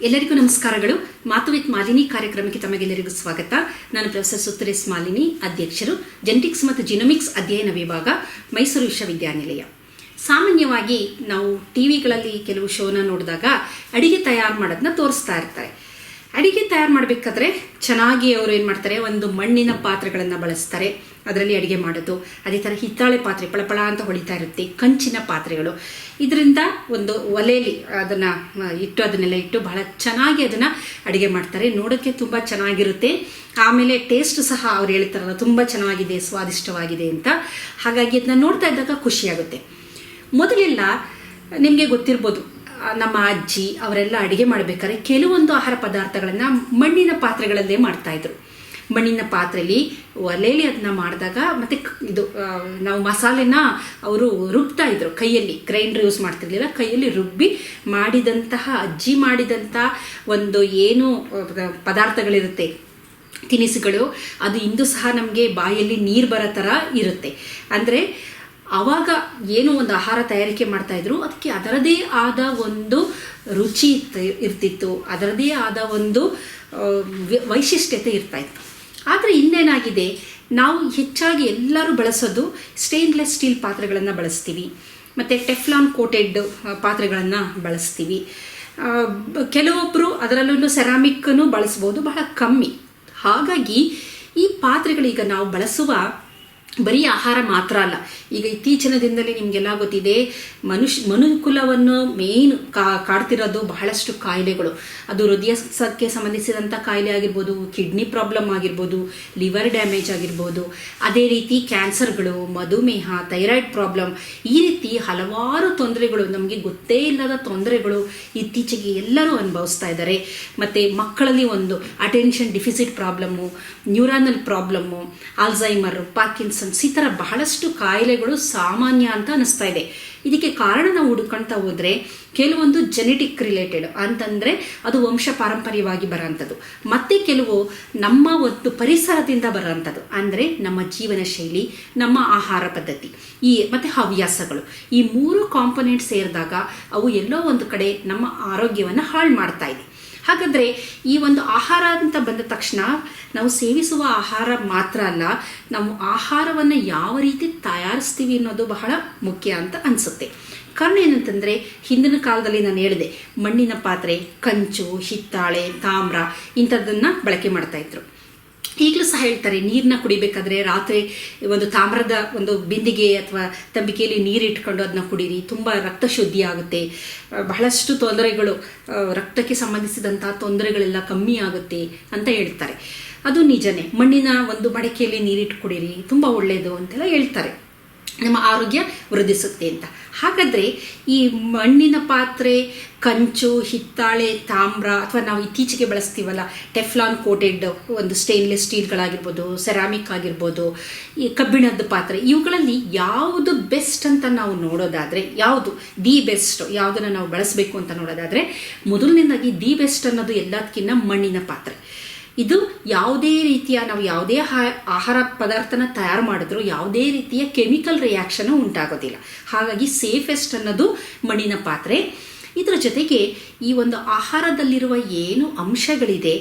ಎಲ್ಲರಿಗೂ ನಮಸ್ಕಾರಗಳು. ಮಾತು ವಿತ್ ಮಾಲಿನಿ ಕಾರ್ಯಕ್ರಮಕ್ಕೆ ತಮಗೆಲ್ಲರಿಗೂ ಸ್ವಾಗತ. ನಾನು ಪ್ರೊಫೆಸರ್ ಸುತ್ತೂರ್ ಮಾಲಿನಿ, ಅಧ್ಯಕ್ಷರು, ಜೆನೆಟಿಕ್ಸ್ ಮತ್ತು ಜಿನೋಮಿಕ್ಸ್ ಅಧ್ಯಯನ ವಿಭಾಗ, ಮೈಸೂರು ವಿಶ್ವವಿದ್ಯಾನಿಲಯ. ಸಾಮಾನ್ಯವಾಗಿ ನಾವು ಟಿವಿಗಳಲ್ಲಿ ಕೆಲವು ಶೋನ ನೋಡಿದಾಗ ಅಡಿಗೆ ತಯಾರು ಮಾಡೋದನ್ನ ತೋರಿಸ್ತಾ ಇರ್ತಾರೆ. ಅಡಿಗೆ ತಯಾರು ಮಾಡಬೇಕಾದ್ರೆ ಚೆನ್ನಾಗಿ ಅವರು ಏನು ಮಾಡ್ತಾರೆ, ಒಂದು ಮಣ್ಣಿನ ಪಾತ್ರೆಗಳನ್ನು ಬಳಸ್ತಾರೆ, ಅದರಲ್ಲಿ ಅಡುಗೆ ಮಾಡೋದು. ಅದೇ ಥರ ಹಿತ್ತಾಳೆ ಪಾತ್ರೆ ಪಳಪಳ ಅಂತ ಹೊಳಿತಾ ಇರುತ್ತೆ, ಕಂಚಿನ ಪಾತ್ರೆಗಳು. ಇದರಿಂದ ಒಂದು ಒಲೆಯಲ್ಲಿ ಅದನ್ನೆಲ್ಲ ಇಟ್ಟು ಬಹಳ ಚೆನ್ನಾಗಿ ಅದನ್ನು ಅಡುಗೆ ಮಾಡ್ತಾರೆ. ನೋಡೋಕ್ಕೆ ತುಂಬ ಚೆನ್ನಾಗಿರುತ್ತೆ. ಆಮೇಲೆ ಟೇಸ್ಟ್ ಸಹ ಅವ್ರು ಹೇಳ್ತಾರಲ್ಲ, ತುಂಬ ಚೆನ್ನಾಗಿದೆ, ಸ್ವಾದಿಷ್ಟವಾಗಿದೆ ಅಂತ. ಹಾಗಾಗಿ ಅದನ್ನ ನೋಡ್ತಾ ಇದ್ದಾಗ ಖುಷಿಯಾಗುತ್ತೆ. ಮೊದಲೆಲ್ಲ ನಿಮಗೆ ಗೊತ್ತಿರ್ಬೋದು, ನಮ್ಮ ಅಜ್ಜಿ ಅವರೆಲ್ಲ ಅಡುಗೆ ಮಾಡಬೇಕಾದ್ರೆ ಕೆಲವೊಂದು ಆಹಾರ ಪದಾರ್ಥಗಳನ್ನು ಮಣ್ಣಿನ ಪಾತ್ರೆಗಳಲ್ಲೇ ಮಾಡ್ತಾಯಿದ್ರು. ಮಣ್ಣಿನ ಪಾತ್ರೆಯಲ್ಲಿ ಒಲೆಯಲ್ಲಿ ಅದನ್ನ ಮಾಡಿದಾಗ ಮತ್ತು ನಾವು ಮಸಾಲೆನ ಅವರು ರುಬ್ತಾ ಇದ್ರು ಕೈಯಲ್ಲಿ, ಗ್ರೈಂಡರ್ ಯೂಸ್ ಮಾಡ್ತಿರ್ಲಿಲ್ಲ, ಕೈಯಲ್ಲಿ ರುಬ್ಬಿ ಮಾಡಿದಂತಹ ಅಜ್ಜಿ ಮಾಡಿದಂಥ ಒಂದು ಏನು ಪದಾರ್ಥಗಳಿರುತ್ತೆ, ತಿನಿಸುಗಳು, ಅದು ಇಂದು ಸಹ ನಮಗೆ ಬಾಯಲ್ಲಿ ನೀರು ಬರೋ ಥರ ಇರುತ್ತೆ. ಅಂದರೆ ಆವಾಗ ಏನು ಒಂದು ಆಹಾರ ತಯಾರಿಕೆ ಮಾಡ್ತಾಯಿದ್ರು, ಅದಕ್ಕೆ ಅದರದೇ ಆದ ಒಂದು ರುಚಿ ಇರ್ತಿತ್ತು, ಅದರದೇ ಆದ ಒಂದು ವೈಶಿಷ್ಟ್ಯತೆ ಇರ್ತಾಯಿತ್ತು. ಆದರೆ ಇನ್ನೇನಾಗಿದೆ, ನಾವು ಹೆಚ್ಚಾಗಿ ಎಲ್ಲರೂ ಬಳಸೋದು ಸ್ಟೇನ್ಲೆಸ್ ಸ್ಟೀಲ್ ಪಾತ್ರೆಗಳನ್ನು ಬಳಸ್ತೀವಿ, ಮತ್ತು ಟೆಫ್ಲಾನ್ ಕೋಟೆಡ್ ಪಾತ್ರೆಗಳನ್ನು ಬಳಸ್ತೀವಿ. ಕೆಲವೊಬ್ಬರು ಅದರಲ್ಲೂ ಸೆರಾಮಿಕ್ಕನ್ನು ಬಳಸ್ಬೋದು, ಬಹಳ ಕಮ್ಮಿ. ಹಾಗಾಗಿ ಈ ಪಾತ್ರೆಗಳೀಗ ನಾವು ಬಳಸುವ ಬರೀ ಆಹಾರ ಮಾತ್ರ ಅಲ್ಲ, ಈಗ ಇತ್ತೀಚಿನ ದಿನದಲ್ಲಿ ನಿಮಗೆಲ್ಲ ಗೊತ್ತಿದೆ, ಮನುಕುಲವನ್ನು ಮೇನ್ ಕಾಡ್ತಿರೋದು ಬಹಳಷ್ಟು ಕಾಯಿಲೆಗಳು. ಅದು ಹೃದಯಕ್ಕೆ ಸಂಬಂಧಿಸಿದಂಥ ಕಾಯಿಲೆ ಆಗಿರ್ಬೋದು, ಕಿಡ್ನಿ ಪ್ರಾಬ್ಲಮ್ ಆಗಿರ್ಬೋದು, ಲಿವರ್ ಡ್ಯಾಮೇಜ್ ಆಗಿರ್ಬೋದು, ಅದೇ ರೀತಿ ಕ್ಯಾನ್ಸರ್ಗಳು, ಮಧುಮೇಹ, ಥೈರಾಯ್ಡ್ ಪ್ರಾಬ್ಲಮ್, ಈ ರೀತಿ ಹಲವಾರು ತೊಂದರೆಗಳು, ನಮಗೆ ಗೊತ್ತೇ ಇಲ್ಲದ ತೊಂದರೆಗಳು ಇತ್ತೀಚೆಗೆ ಎಲ್ಲರೂ ಅನುಭವಿಸ್ತಾ ಇದ್ದಾರೆ. ಮತ್ತು ಮಕ್ಕಳಲ್ಲಿ ಒಂದು attention deficit problem, neuronal problem, Alzheimer, Parkinson's, ಈ ಥರ ಬಹಳಷ್ಟು ಕಾಯಿಲೆಗಳು ಸಾಮಾನ್ಯ ಅಂತ ಅನ್ನಿಸ್ತಾ ಇದೆ. ಇದಕ್ಕೆ ಕಾರಣ ನಾವು ಹುಡುಕೊಳ್ತಾ ಹೋದರೆ ಕೆಲವೊಂದು ಜೆನೆಟಿಕ್ ರಿಲೇಟೆಡ್ ಅಂತಂದರೆ ಅದು ವಂಶ ಪಾರಂಪರ್ಯವಾಗಿ ಬರೋಂಥದ್ದು, ಮತ್ತು ಕೆಲವು ನಮ್ಮ ಒಂದು ಪರಿಸರದಿಂದ ಬರೋಂಥದ್ದು, ಅಂದರೆ ನಮ್ಮ ಜೀವನ ಶೈಲಿ, ನಮ್ಮ ಆಹಾರ ಪದ್ಧತಿ, ಮತ್ತು ಹವ್ಯಾಸಗಳು. ಈ ಮೂರು ಕಾಂಪೊನೆಂಟ್ ಸೇರಿದಾಗ ಅವು ಎಲ್ಲೋ ಒಂದು ಕಡೆ ನಮ್ಮ ಆರೋಗ್ಯವನ್ನು ಹಾಳು ಮಾಡ್ತಾ ಇದೆ. ಹಾಗಾದರೆ ಈ ಒಂದು ಆಹಾರ ಅಂತ ಬಂದ ತಕ್ಷಣ ನಾವು ಸೇವಿಸುವ ಆಹಾರ ಮಾತ್ರ ಅಲ್ಲ, ನಾವು ಆಹಾರವನ್ನು ಯಾವ ರೀತಿ ತಯಾರಿಸ್ತೀವಿ ಅನ್ನೋದು ಬಹಳ ಮುಖ್ಯ ಅಂತ ಅನಿಸುತ್ತೆ. ಕಾರಣ ಏನಂತಂದರೆ, ಹಿಂದಿನ ಕಾಲದಲ್ಲಿ ನಾನು ಹೇಳಿದೆ, ಮಣ್ಣಿನ ಪಾತ್ರೆ, ಕಂಚು, ಹಿತ್ತಾಳೆ, ತಾಮ್ರ ಇಂಥದ್ದನ್ನು ಬಳಕೆ ಮಾಡ್ತಾಯಿದ್ರು. ಈಗಲೂ ಸಹ ಹೇಳ್ತಾರೆ, ನೀರನ್ನ ಕುಡಿಬೇಕಾದ್ರೆ ರಾತ್ರಿ ಒಂದು ತಾಮ್ರದ ಒಂದು ಬಿಂದಿಗೆ ಅಥವಾ ತಂಬಿಕೆಯಲ್ಲಿ ನೀರು ಇಟ್ಕೊಂಡು ಅದನ್ನ ಕುಡೀರಿ, ತುಂಬ ರಕ್ತ ಶುದ್ಧಿ ಆಗುತ್ತೆ, ಬಹಳಷ್ಟು ತೊಂದರೆಗಳು, ರಕ್ತಕ್ಕೆ ಸಂಬಂಧಿಸಿದಂಥ ತೊಂದರೆಗಳೆಲ್ಲ ಕಮ್ಮಿ ಆಗುತ್ತೆ ಅಂತ ಹೇಳ್ತಾರೆ. ಅದು ನಿಜನೇ. ಮಣ್ಣಿನ ಒಂದು ಮಡಕೆಯಲ್ಲಿ ನೀರಿಟ್ಟು ಕುಡೀರಿ, ತುಂಬ ಒಳ್ಳೆಯದು ಅಂತೆಲ್ಲ ಹೇಳ್ತಾರೆ, ನಮ್ಮ ಆರೋಗ್ಯ ವೃದ್ಧಿಸುತ್ತೆ ಅಂತ. ಹಾಗಾದರೆ ಈ ಮಣ್ಣಿನ ಪಾತ್ರೆ, ಕಂಚು, ಹಿತ್ತಾಳೆ, ತಾಮ್ರ, ಅಥವಾ ನಾವು ಇತ್ತೀಚೆಗೆ ಬಳಸ್ತೀವಲ್ಲ ಟೆಫ್ಲಾನ್ ಕೋಟೆಡ್ ಒಂದು ಸ್ಟೇನ್ಲೆಸ್ ಸ್ಟೀಲ್ಗಳಾಗಿರ್ಬೋದು, ಸೆರಾಮಿಕ್ ಆಗಿರ್ಬೋದು, ಈ ಕಬ್ಬಿಣದ ಪಾತ್ರೆ, ಇವುಗಳಲ್ಲಿ ಯಾವುದು ಬೆಸ್ಟ್ ಅಂತ ನಾವು ನೋಡೋದಾದರೆ, ಯಾವುದು ದಿ ಬೆಸ್ಟ್, ಯಾವುದನ್ನು ನಾವು ಬಳಸಬೇಕು ಅಂತ ನೋಡೋದಾದರೆ, ಮೊದಲನೇದಾಗಿ ದಿ ಬೆಸ್ಟ್ ಅನ್ನೋದು ಎಲ್ಲದಕ್ಕಿಂತ ಮಣ್ಣಿನ ಪಾತ್ರೆ. ಇದು ಯಾವುದೇ ರೀತಿಯ, ನಾವು ಯಾವುದೇ ಆಹಾರ ಪದಾರ್ಥನ ತಯಾರು ಮಾಡಿದ್ರೂ ಯಾವುದೇ ರೀತಿಯ ಕೆಮಿಕಲ್ ರಿಯಾಕ್ಷನು ಉಂಟಾಗೋದಿಲ್ಲ. ಹಾಗಾಗಿ ಸೇಫೆಸ್ಟ್ ಅನ್ನೋದು ಮಣ್ಣಿನ ಪಾತ್ರೆ. ಇದರ ಜೊತೆಗೆ ಈ ಒಂದು ಆಹಾರದಲ್ಲಿರುವ ಏನು ಅಂಶಗಳಿದೆ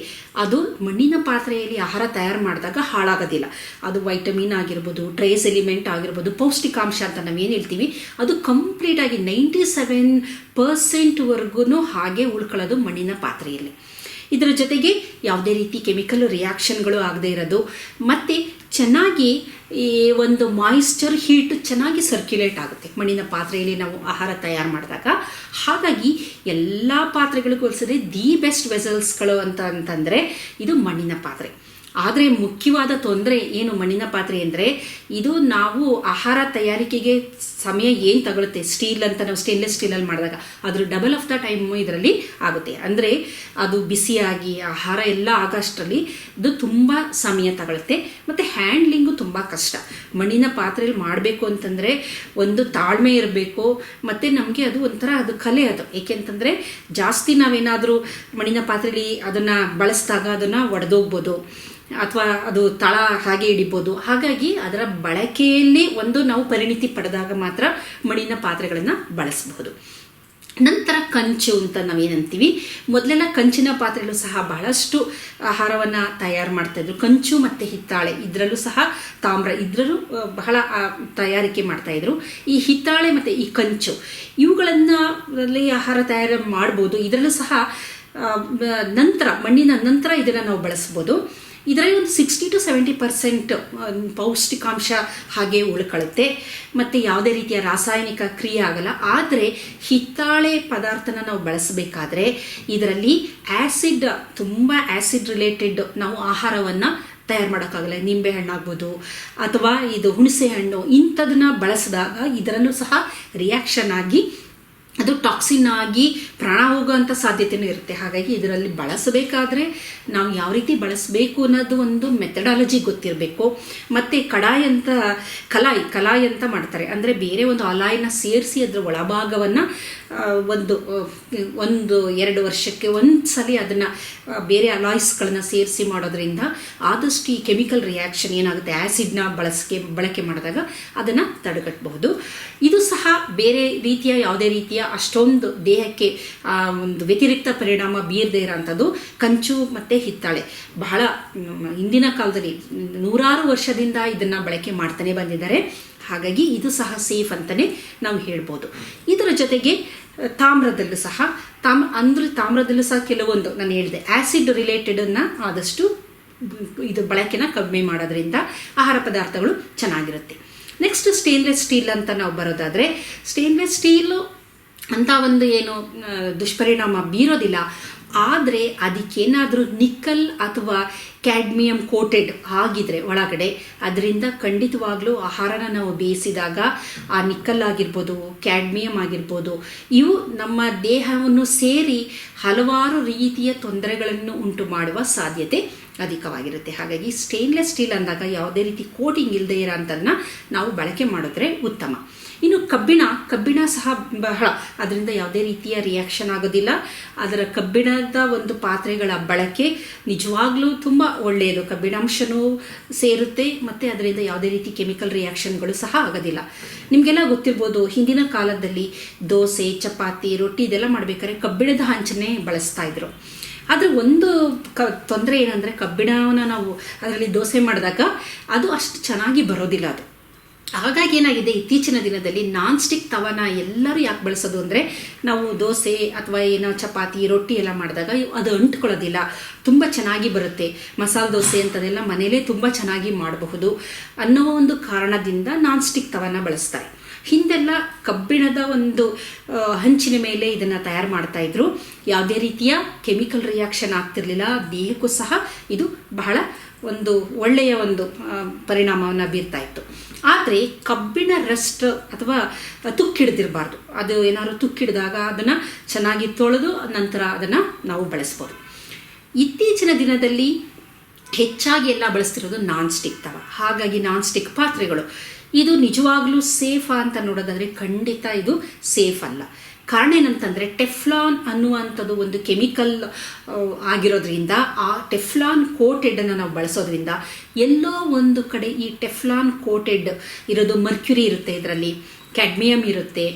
ಅದು ಮಣ್ಣಿನ ಪಾತ್ರೆಯಲ್ಲಿ ಆಹಾರ ತಯಾರು ಮಾಡಿದಾಗ ಹಾಳಾಗೋದಿಲ್ಲ. ಅದು ವೈಟಮಿನ್ ಆಗಿರ್ಬೋದು, ಟ್ರೇಸ್ ಎಲಿಮೆಂಟ್ ಆಗಿರ್ಬೋದು, ಪೌಷ್ಟಿಕಾಂಶ ಅಂತ ನಾವೇನು ಹೇಳ್ತೀವಿ, ಅದು ಕಂಪ್ಲೀಟಾಗಿ 97% ಹಾಗೆ ಉಳ್ಕೊಳ್ಳೋದು ಮಣ್ಣಿನ ಪಾತ್ರೆಯಲ್ಲಿ. ಇದರ ಜೊತೆಗೆ ಯಾವುದೇ ರೀತಿ ಕೆಮಿಕಲ್ ರಿಯಾಕ್ಷನ್ಗಳು ಆಗದೇ ಇರೋದು, ಮತ್ತು ಚೆನ್ನಾಗಿ ಈ ಒಂದು ಮಾಯಿಶ್ಚರ್, ಹೀಟ್ ಚೆನ್ನಾಗಿ ಸರ್ಕ್ಯುಲೇಟ್ ಆಗುತ್ತೆ ಮಣ್ಣಿನ ಪಾತ್ರೆಯಲ್ಲಿ ನಾವು ಆಹಾರ ತಯಾರು ಮಾಡಿದಾಗ. ಹಾಗಾಗಿ ಎಲ್ಲ ಪಾತ್ರೆಗಳಿಗೂ ಹೋಲಿಸಿದ್ರೆ ದಿ ಬೆಸ್ಟ್ ವೆಸಲ್ಸ್ಗಳು ಅಂತಂದರೆ ಇದು ಮಣ್ಣಿನ ಪಾತ್ರೆ. ಆದರೆ ಮುಖ್ಯವಾದ ತೊಂದರೆ ಏನು ಮಣ್ಣಿನ ಪಾತ್ರೆ ಅಂದರೆ, ಇದು ನಾವು ಆಹಾರ ತಯಾರಿಕೆಗೆ ಸಮಯ ಏನು ತಗೊಳುತ್ತೆ, ಸ್ಟೀಲ್ ಅಂತ ನಾವು ಸ್ಟೇನ್ಲೆಸ್ ಸ್ಟೀಲಲ್ಲಿ ಮಾಡಿದಾಗ ಅದ್ರ ಡಬಲ್ ಆಫ್ ದ ಟೈಮ್ ಇದರಲ್ಲಿ ಆಗುತ್ತೆ. ಅಂದರೆ ಅದು ಬಿಸಿಯಾಗಿ ಆಹಾರ ಎಲ್ಲ ಆಗೋಷ್ಟರಲ್ಲಿ ಇದು ತುಂಬ ಸಮಯ ತಗೊಳುತ್ತೆ, ಮತ್ತು ಹ್ಯಾಂಡ್ಲಿಂಗು ತುಂಬ ಕಷ್ಟ. ಮಣ್ಣಿನ ಪಾತ್ರೆಯಲ್ಲಿ ಮಾಡಬೇಕು ಅಂತಂದರೆ ಒಂದು ತಾಳ್ಮೆ ಇರಬೇಕು, ಮತ್ತು ನಮಗೆ ಅದು ಒಂಥರ ಅದು ಕಲೆ ಅದು. ಏಕೆಂತಂದರೆ ಜಾಸ್ತಿ ನಾವೇನಾದರೂ ಮಣ್ಣಿನ ಪಾತ್ರೆಯಲ್ಲಿ ಅದನ್ನು ಬಳಸಿದಾಗ ಅದನ್ನು ಒಡೆದೋಗ್ಬೋದು, ಅಥವಾ ಅದು ತಳ ಹಾಗೆ ಹಿಡಿಬೋದು. ಹಾಗಾಗಿ ಅದರ ಬಳಕೆಯಲ್ಲಿ ನಾವು ಪರಿಣಿತಿ ಪಡೆದಾಗ ಮಾತ್ರ ಮಣ್ಣಿನ ಪಾತ್ರೆಗಳನ್ನು ಬಳಸಬಹುದು. ನಂತರ ಕಂಚು ಅಂತ ನಾವೇನಂತೀವಿ. ಮೊದಲೆಲ್ಲ ಕಂಚಿನ ಪಾತ್ರೆಗಳು ಸಹ ಬಹಳಷ್ಟು ಆಹಾರವನ್ನು ತಯಾರು ಮಾಡ್ತಾಯಿದ್ರು. ಕಂಚು ಮತ್ತು ಹಿತ್ತಾಳೆ, ಇದರಲ್ಲೂ ಸಹ ತಾಮ್ರ, ಇದರಲ್ಲೂ ಬಹಳ ತಯಾರಿಕೆ ಮಾಡ್ತಾಯಿದ್ರು. ಈ ಹಿತ್ತಾಳೆ ಮತ್ತು ಈ ಕಂಚು ಇವುಗಳನ್ನು ಆಹಾರ ತಯಾರು ಮಾಡ್ಬೋದು. ಇದರಲ್ಲೂ ಸಹ ನಂತರ ಮಣ್ಣಿನ ನಂತರ ಇದನ್ನು ನಾವು ಬಳಸ್ಬೋದು. ಇದರಲ್ಲಿ ಒಂದು 60-70% ಪೌಷ್ಟಿಕಾಂಶ ಹಾಗೆ ಉಳ್ಕೊಳ್ಳುತ್ತೆ ಮತ್ತು ಯಾವುದೇ ರೀತಿಯ ರಾಸಾಯನಿಕ ಕ್ರಿಯೆ ಆಗಲ್ಲ. ಆದರೆ ಹಿತ್ತಾಳೆ ಪದಾರ್ಥನ ನಾವು ಬಳಸಬೇಕಾದ್ರೆ ಇದರಲ್ಲಿ ಆ್ಯಸಿಡ್, ತುಂಬ ಆ್ಯಸಿಡ್ ರಿಲೇಟೆಡ್ ನಾವು ಆಹಾರವನ್ನು ತಯಾರು ಮಾಡೋಕ್ಕಾಗಲ್ಲ. ನಿಂಬೆ ಹಣ್ಣಾಗ್ಬೋದು ಅಥವಾ ಇದು ಹುಣಸೆ ಹಣ್ಣು, ಇಂಥದನ್ನ ಬಳಸಿದಾಗ ಇದರಲ್ಲೂ ಸಹ ರಿಯಾಕ್ಷನ್ ಆಗಿ ಅದು ಟಾಕ್ಸಿನ್ ಆಗಿ ಪ್ರಾಣ ಹೋಗೋವಂಥ ಸಾಧ್ಯತೆಯೂ ಇರುತ್ತೆ. ಹಾಗಾಗಿ ಇದರಲ್ಲಿ ಬಳಸಬೇಕಾದ್ರೆ ನಾವು ಯಾವ ರೀತಿ ಬಳಸಬೇಕು ಅನ್ನೋದು ಒಂದು ಮೆಥಡಾಲಜಿ ಗೊತ್ತಿರಬೇಕು. ಮತ್ತು ಕಲಾಯಿ ಅಂತ ಮಾಡ್ತಾರೆ. ಅಂದರೆ ಬೇರೆ ಒಂದು ಅಲಾಯಿನ ಸೇರಿಸಿ ಅದರ ಒಳಭಾಗವನ್ನು 1-2 ವರ್ಷಕ್ಕೆ ಒಂದು ಸಲ ಅದನ್ನು ಬೇರೆ ಅಲಾಯ್ಸ್ಗಳನ್ನು ಸೇರಿಸಿ ಮಾಡೋದ್ರಿಂದ ಆದಷ್ಟು ಈ ಕೆಮಿಕಲ್ ರಿಯಾಕ್ಷನ್ ಏನಾಗುತ್ತೆ, ಆ್ಯಸಿಡ್ನ ಬಳಕೆ ಮಾಡಿದಾಗ ಅದನ್ನು ತಡೆಗಟ್ಟಬಹುದು. ಇದು ಸಹ ಬೇರೆ ರೀತಿಯ ಯಾವುದೇ ರೀತಿಯ ಅಷ್ಟೊಂದು ದೇಹಕ್ಕೆ ಒಂದು ವ್ಯತಿರಿಕ್ತ ಪರಿಣಾಮ ಬೀರದೇ ಇರೋಂಥದ್ದು ಕಂಚು ಮತ್ತು ಹಿತ್ತಾಳೆ. ಬಹಳ ಹಿಂದಿನ ಕಾಲದಲ್ಲಿ 100 ವರ್ಷದಿಂದ ಇದನ್ನು ಬಳಕೆ ಮಾಡ್ತಾನೆ ಬಂದಿದ್ದಾರೆ. ಹಾಗಾಗಿ ಇದು ಸಹ ಸೇಫ್ ಅಂತಲೇ ನಾವು ಹೇಳ್ಬೋದು. ಇದರ ಜೊತೆಗೆ ತಾಮ್ರದಲ್ಲೂ ಸಹ ಕೆಲವೊಂದು ನಾನು ಹೇಳಿದೆ ಆ್ಯಸಿಡ್ ರಿಲೇಟೆಡನ್ನು ಆದಷ್ಟು ಇದು ಬಳಕೆನ ಕಡಿಮೆ ಮಾಡೋದ್ರಿಂದ ಆಹಾರ ಪದಾರ್ಥಗಳು ಚೆನ್ನಾಗಿರುತ್ತೆ. ನೆಕ್ಸ್ಟ್ ಸ್ಟೇನ್ಲೆಸ್ ಸ್ಟೀಲ್ ಅಂತ ನಾವು ಬರೋದಾದರೆ, ಸ್ಟೇನ್ಲೆಸ್ ಸ್ಟೀಲು ಅಂತ ಒಂದು ಏನು ದುಷ್ಪರಿಣಾಮ ಬೀರೋದಿಲ್ಲ. ಆದರೆ ಅದಕ್ಕೇನಾದರೂ ನಿಕ್ಕಲ್ ಅಥವಾ ಕ್ಯಾಡ್ಮಿಯಂ ಕೋಟೆಡ್ ಆಗಿದ್ರೆ ಒಳಗಡೆ, ಅದರಿಂದ ಖಂಡಿತವಾಗ್ಲೂ ಆಹಾರನ ನಾವು ಬೇಯಿಸಿದಾಗ ಆ ನಿಕ್ಕಲ್ ಆಗಿರ್ಬೋದು, ಕ್ಯಾಡ್ಮಿಯಂ ಆಗಿರ್ಬೋದು, ಇವು ನಮ್ಮ ದೇಹವನ್ನು ಸೇರಿ ಹಲವಾರು ರೀತಿಯ ತೊಂದರೆಗಳನ್ನು ಉಂಟು ಮಾಡುವ ಸಾಧ್ಯತೆ ಅಧಿಕವಾಗಿರುತ್ತೆ. ಹಾಗಾಗಿ ಸ್ಟೇನ್ಲೆಸ್ ಸ್ಟೀಲ್ ಅಂದಾಗ ಯಾವುದೇ ರೀತಿ ಕೋಟಿಂಗ್ ಇಲ್ಲದೆ ಇರೋಂಥದ್ದನ್ನ ನಾವು ಬಳಕೆ ಮಾಡಿದ್ರೆ ಉತ್ತಮ. ಇನ್ನು ಕಬ್ಬಿಣ ಸಹ ಬಹಳ, ಅದರಿಂದ ಯಾವುದೇ ರೀತಿಯ ರಿಯಾಕ್ಷನ್ ಆಗೋದಿಲ್ಲ. ಅದರ ಕಬ್ಬಿಣದ ಒಂದು ಪಾತ್ರೆಗಳ ಬಳಕೆ ನಿಜವಾಗ್ಲೂ ತುಂಬ ಒಳ್ಳೆಯದು. ಕಬ್ಬಿಣಾಂಶನೂ ಸೇರುತ್ತೆ ಮತ್ತು ಅದರಿಂದ ಯಾವುದೇ ರೀತಿ ಕೆಮಿಕಲ್ ರಿಯಾಕ್ಷನ್ಗಳು ಸಹ ಆಗೋದಿಲ್ಲ. ನಿಮಗೆಲ್ಲ ಗೊತ್ತಿರ್ಬೋದು, ಹಿಂದಿನ ಕಾಲದಲ್ಲಿ ದೋಸೆ, ಚಪಾತಿ, ರೊಟ್ಟಿ ಇದೆಲ್ಲ ಮಾಡಬೇಕಾದ್ರೆ ಕಬ್ಬಿಣದ ಹಂಚನ್ನೇ ಬಳಸ್ತಾ ಇದ್ರು. ಆದರೆ ಒಂದು ತೊಂದರೆ ಏನಂದರೆ, ಕಬ್ಬಿಣವನ್ನು ನಾವು ಅದರಲ್ಲಿ ದೋಸೆ ಮಾಡಿದಾಗ ಅದು ಅಷ್ಟು ಚೆನ್ನಾಗಿ ಬರೋದಿಲ್ಲ ಅದು. ಹಾಗಾಗಿ ಏನಾಗಿದೆ, ಇತ್ತೀಚಿನ ದಿನದಲ್ಲಿ ನಾನ್ ಸ್ಟಿಕ್ ತವನ ಎಲ್ಲರೂ ಯಾಕೆ ಬಳಸೋದು ಅಂದರೆ, ನಾವು ದೋಸೆ ಅಥವಾ ಏನೋ ಚಪಾತಿ, ರೊಟ್ಟಿ ಎಲ್ಲ ಮಾಡಿದಾಗ ಅದು ಅಂಟ್ಕೊಳ್ಳೋದಿಲ್ಲ, ತುಂಬ ಚೆನ್ನಾಗಿ ಬರುತ್ತೆ. ಮಸಾಲೆ ದೋಸೆ ಅಂತದೆಲ್ಲ ಮನೇಲೇ ತುಂಬ ಚೆನ್ನಾಗಿ ಮಾಡಬಹುದು ಅನ್ನೋ ಒಂದು ಕಾರಣದಿಂದ ನಾನ್ ಸ್ಟಿಕ್ ತವನ ಬಳಸ್ತಾರೆ. ಹಿಂದೆಲ್ಲ ಕಬ್ಬಿಣದ ಒಂದು ಹಂಚಿನ ಮೇಲೆ ಇದನ್ನು ತಯಾರು ಮಾಡ್ತಾಯಿದ್ರು. ಯಾವುದೇ ರೀತಿಯ ಕೆಮಿಕಲ್ ರಿಯಾಕ್ಷನ್ ಆಗ್ತಿರ್ಲಿಲ್ಲ. ದೇಹಕ್ಕೂ ಸಹ ಇದು ಬಹಳ ಒಂದು ಒಳ್ಳೆಯ ಒಂದು ಪರಿಣಾಮವನ್ನು ಬೀರ್ತಾ ಇತ್ತು. ಆದರೆ ಕಬ್ಬಿಣ ರಸ್ಟ್ ಅಥವಾ ತುಕ್ಕಿಡ್ದಿರಬಾರ್ದು. ಅದು ಏನಾದ್ರು ತುಕ್ಕಿಡಿದಾಗ ಅದನ್ನು ಚೆನ್ನಾಗಿ ತೊಳೆದು ನಂತರ ಅದನ್ನು ನಾವು ಬಳಸ್ಬೋದು. ಇತ್ತೀಚಿನ ದಿನದಲ್ಲಿ ಹೆಚ್ಚಾಗಿ ಎಲ್ಲ ಬಳಸ್ತಿರೋದು ನಾನ್ ಸ್ಟಿಕ್ ತವ. ಹಾಗಾಗಿ ನಾನ್ ಸ್ಟಿಕ್ ಪಾತ್ರೆಗಳು ಇದು ನಿಜವಾಗ್ಲೂ ಸೇಫಾ ಅಂತ ನೋಡೋದಾದರೆ ಖಂಡಿತ ಇದು ಸೇಫ್ ಅಲ್ಲ. ಕಾರಣ ಏನಂತಂದರೆ, ಟೆಫ್ಲಾನ್ ಅನ್ನುವಂಥದ್ದು ಒಂದು ಕೆಮಿಕಲ್ ಆಗಿರೋದ್ರಿಂದ, ಆ ಟೆಫ್ಲಾನ್ ಕೋಟೆಡನ್ನು ನಾವು ಬಳಸೋದ್ರಿಂದ ಎಲ್ಲೋ ಒಂದು ಕಡೆ ಈ ಟೆಫ್ಲಾನ್ ಕೋಟೆಡ್ ಇರೋದು ಮರ್ಕ್ಯುರಿ ಇರುತ್ತೆ, ಇದರಲ್ಲಿ ಕ್ಯಾಡ್ಮಿಯಂ ಇರುತ್ತೆ.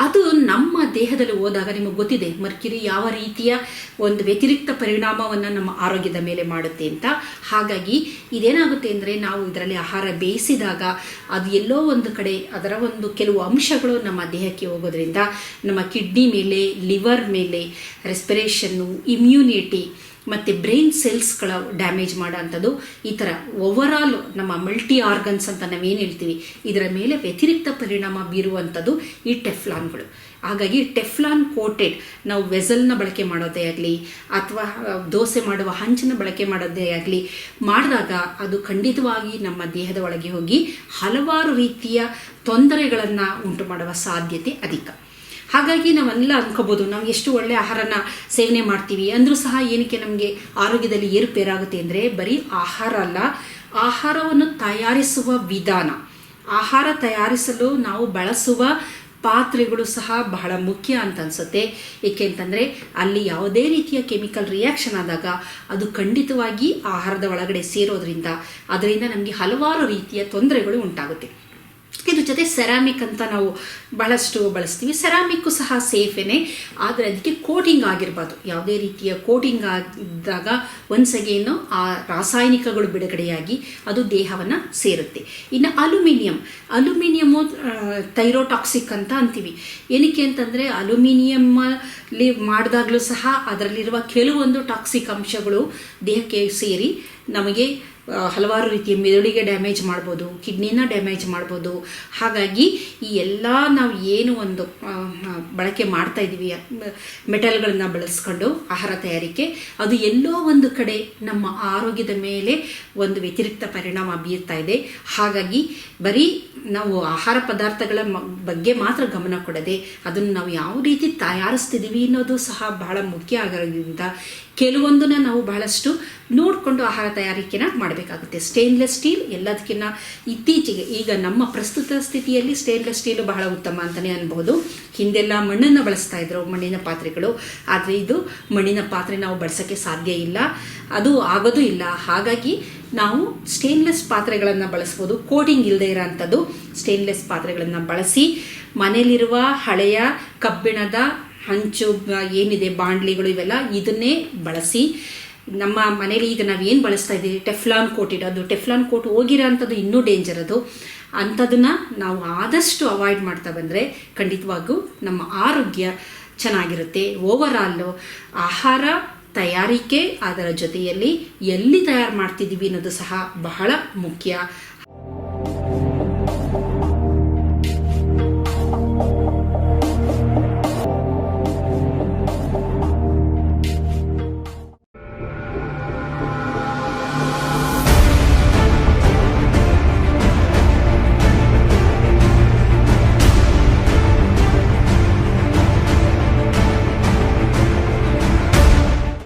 ಅದು ನಮ್ಮ ದೇಹದಲ್ಲಿ ಹೋದಾಗ ನಿಮಗೆ ಗೊತ್ತಿದೆ ಮರ್ಕ್ಯುರಿ ಯಾವ ರೀತಿಯ ಒಂದು ವ್ಯತಿರಿಕ್ತ ಪರಿಣಾಮವನ್ನು ನಮ್ಮ ಆರೋಗ್ಯದ ಮೇಲೆ ಮಾಡುತ್ತೆ ಅಂತ. ಹಾಗಾಗಿ ಇದೇನಾಗುತ್ತೆ ಅಂದರೆ, ನಾವು ಇದರಲ್ಲಿ ಆಹಾರ ಬೇಯಿಸಿದಾಗ ಅದು ಎಲ್ಲೋ ಒಂದು ಕಡೆ ಅದರ ಒಂದು ಕೆಲವು ಅಂಶಗಳು ನಮ್ಮ ದೇಹಕ್ಕೆ ಹೋಗೋದ್ರಿಂದ ನಮ್ಮ ಕಿಡ್ನಿ ಮೇಲೆ, ಲಿವರ್ ಮೇಲೆ, ರೆಸ್ಪಿರೇಷನ್ನು, ಇಮ್ಯುನಿಟಿ ಮತ್ತು ಬ್ರೈನ್ ಸೆಲ್ಸ್ಗಳ ಡ್ಯಾಮೇಜ್ ಮಾಡೋ ಅಂಥದ್ದು, ಈ ಥರ ಓವರಾಲ್ ನಮ್ಮ ಮಲ್ಟಿ ಆರ್ಗನ್ಸ್ ಅಂತ ನಾವೇನು ಹೇಳ್ತೀವಿ ಇದರ ಮೇಲೆ ವ್ಯತಿರಿಕ್ತ ಪರಿಣಾಮ ಬೀರುವಂಥದ್ದು ಈ ಟೆಫ್ಲಾನ್ಗಳು. ಹಾಗಾಗಿ ಟೆಫ್ಲಾನ್ ಕೋಟೆಡ್ ನಾವು ವೆಸಲ್ನ ಬಳಕೆ ಮಾಡೋದೇ ಆಗಲಿ ಅಥವಾ ದೋಸೆ ಮಾಡುವ ಹಂಚನ್ನು ಬಳಕೆ ಮಾಡೋದೇ ಆಗಲಿ ಮಾಡಿದಾಗ ಅದು ಖಂಡಿತವಾಗಿ ನಮ್ಮ ದೇಹದ ಒಳಗೆ ಹೋಗಿ ಹಲವಾರು ರೀತಿಯ ತೊಂದರೆಗಳನ್ನು ಉಂಟು ಮಾಡುವ ಸಾಧ್ಯತೆ ಅಧಿಕ. ಹಾಗಾಗಿ ನಾವೆಲ್ಲ ಅನ್ಕೋಬೋದು, ನಾವು ಎಷ್ಟು ಒಳ್ಳೆಯ ಆಹಾರನ ಸೇವನೆ ಮಾಡ್ತೀವಿ ಅಂದರೂ ಸಹ ಏನಕ್ಕೆ ನಮಗೆ ಆರೋಗ್ಯದಲ್ಲಿ ಏರುಪೇರಾಗುತ್ತೆ ಅಂದರೆ, ಬರೀ ಆಹಾರ ಅಲ್ಲ, ಆಹಾರವನ್ನು ತಯಾರಿಸುವ ವಿಧಾನ, ಆಹಾರ ತಯಾರಿಸಲು ನಾವು ಬಳಸುವ ಪಾತ್ರೆಗಳು ಸಹ ಬಹಳ ಮುಖ್ಯ ಅಂತ ಅನಿಸುತ್ತೆ. ಏಕೆ ಅಂತಂದರೆ, ಅಲ್ಲಿ ಯಾವುದೇ ರೀತಿಯ ಕೆಮಿಕಲ್ ರಿಯಾಕ್ಷನ್ ಆದಾಗ ಅದು ಖಂಡಿತವಾಗಿ ಆಹಾರದ ಒಳಗಡೆ ಸೇರೋದ್ರಿಂದ ಅದರಿಂದ ನಮಗೆ ಹಲವಾರು ರೀತಿಯ ತೊಂದರೆಗಳು ಉಂಟಾಗುತ್ತೆ. ಇದ್ರ ಜೊತೆ ಸೆರಾಮಿಕ್ ಅಂತ ನಾವು ಬಹಳಷ್ಟು ಬಳಸ್ತೀವಿ. ಸೆರಾಮಿಕ್ಕು ಸಹ ಸೇಫೇನೆ, ಆದರೆ ಅದಕ್ಕೆ ಕೋಟಿಂಗ್ ಆಗಿರ್ಬಾರ್ದು. ಯಾವುದೇ ರೀತಿಯ ಕೋಟಿಂಗ್ ಆದಾಗ ಒನ್ಸ್ ಅಗೇನು ಆ ರಾಸಾಯನಿಕಗಳು ಬಿಡುಗಡೆಯಾಗಿ ಅದು ದೇಹವನ್ನು ಸೇರುತ್ತೆ. ಇನ್ನು ಅಲ್ಯೂಮಿನಿಯಮ್ಮು ಥೈರೋಟಾಕ್ಸಿಕ್ ಅಂತ ಅಂತೀವಿ. ಏನಕ್ಕೆ ಅಂತಂದರೆ ಅಲ್ಯೂಮಿನಿಯಮ್ಮಲ್ಲಿ ಮಾಡಿದಾಗಲೂ ಸಹ ಅದರಲ್ಲಿರುವ ಕೆಲವೊಂದು ಟಾಕ್ಸಿಕ್ ಅಂಶಗಳು ದೇಹಕ್ಕೆ ಸೇರಿ ನಮಗೆ ಹಲವಾರು ರೀತಿಯ ಮೆದುಳಿಗೆ ಡ್ಯಾಮೇಜ್ ಮಾಡ್ಬೋದು, ಕಿಡ್ನಿನ ಡ್ಯಾಮೇಜ್ ಮಾಡ್ಬೋದು. ಹಾಗಾಗಿ ಈ ಎಲ್ಲ ನಾವು ಏನು ಒಂದು ಬಳಕೆ ಮಾಡ್ತಾ ಇದ್ದೀವಿ ಮೆಟಲ್ಗಳನ್ನ ಬಳಸ್ಕೊಂಡು ಆಹಾರ ತಯಾರಿಕೆ, ಅದು ಎಲ್ಲೋ ಒಂದು ಕಡೆ ನಮ್ಮ ಆರೋಗ್ಯದ ಮೇಲೆ ಒಂದು ವ್ಯತಿರಿಕ್ತ ಪರಿಣಾಮ ಬೀರ್ತಾ ಇದೆ. ಹಾಗಾಗಿ ಬರೀ ನಾವು ಆಹಾರ ಪದಾರ್ಥಗಳ ಬಗ್ಗೆ ಮಾತ್ರ ಗಮನ ಕೊಡದೆ ಅದನ್ನು ನಾವು ಯಾವ ರೀತಿ ತಯಾರಿಸ್ತಿದ್ದೀವಿ ಅನ್ನೋದು ಸಹ ಬಹಳ ಮುಖ್ಯ ಆಗಿರೋದ್ರಿಂದ ಕೆಲವೊಂದನ್ನು ನಾವು ಬಹಳಷ್ಟು ನೋಡಿಕೊಂಡು ಆಹಾರ ತಯಾರಿಕೆನ ಮಾಡಬೇಕಾಗುತ್ತೆ. ಸ್ಟೇನ್ಲೆಸ್ ಸ್ಟೀಲ್ ಎಲ್ಲದಕ್ಕಿಂತ ಇತ್ತೀಚೆಗೆ ಈಗ ನಮ್ಮ ಪ್ರಸ್ತುತ ಸ್ಥಿತಿಯಲ್ಲಿ ಸ್ಟೇನ್ಲೆಸ್ ಸ್ಟೀಲು ಬಹಳ ಉತ್ತಮ ಅಂತಲೇ ಅನ್ಬೋದು. ಹಿಂದೆಲ್ಲ ಮಣ್ಣನ್ನು ಬಳಸ್ತಾ ಇದ್ರು, ಮಣ್ಣಿನ ಪಾತ್ರೆಗಳು. ಆದರೆ ಇದು ಮಣ್ಣಿನ ಪಾತ್ರೆ ನಾವು ಬಳಸೋಕ್ಕೆ ಸಾಧ್ಯ ಇಲ್ಲ, ಅದು ಆಗೋದು ಇಲ್ಲ. ಹಾಗಾಗಿ ನಾವು ಸ್ಟೇನ್ಲೆಸ್ ಪಾತ್ರೆಗಳನ್ನು ಬಳಸ್ಬೋದು. ಕೋಟಿಂಗ್ ಇಲ್ಲದೆ ಇರೋ ಅಂಥದ್ದು ಸ್ಟೇನ್ಲೆಸ್ ಪಾತ್ರೆಗಳನ್ನು ಬಳಸಿ ಮನೆಯಲ್ಲಿರುವ ಹಳೆಯ ಕಬ್ಬಿಣದ ಹಂಚು ಏನಿದೆ ಬಾಂಡ್ಲಿಗಳು ಇವೆಲ್ಲ ಇದನ್ನೇ ಬಳಸಿ ನಮ್ಮ ಮನೇಲಿ ಈಗ ನಾವು ಏನು ಬಳಸ್ತಾ ಇದ್ದೀವಿ ಟೆಫ್ಲಾನ್ ಕೋಟ್ ಇಡೋದು, ಟೆಫ್ಲಾನ್ ಕೋಟ್ ಹೋಗಿರೋ ಅಂಥದ್ದು ಇನ್ನೂ ಡೇಂಜರ್. ಅದು ಅಂಥದನ್ನು ನಾವು ಆದಷ್ಟು ಅವಾಯ್ಡ್ ಮಾಡ್ತಾ ಬಂದರೆ ಖಂಡಿತವಾಗೂ ನಮ್ಮ ಆರೋಗ್ಯ ಚೆನ್ನಾಗಿರುತ್ತೆ. ಓವರಾಲು ಆಹಾರ ತಯಾರಿಕೆ ಅದರ ಜೊತೆಯಲ್ಲಿ ಎಲ್ಲಿ ತಯಾರು ಮಾಡ್ತಿದ್ದೀವಿ ಅನ್ನೋದು ಸಹ ಬಹಳ ಮುಖ್ಯ.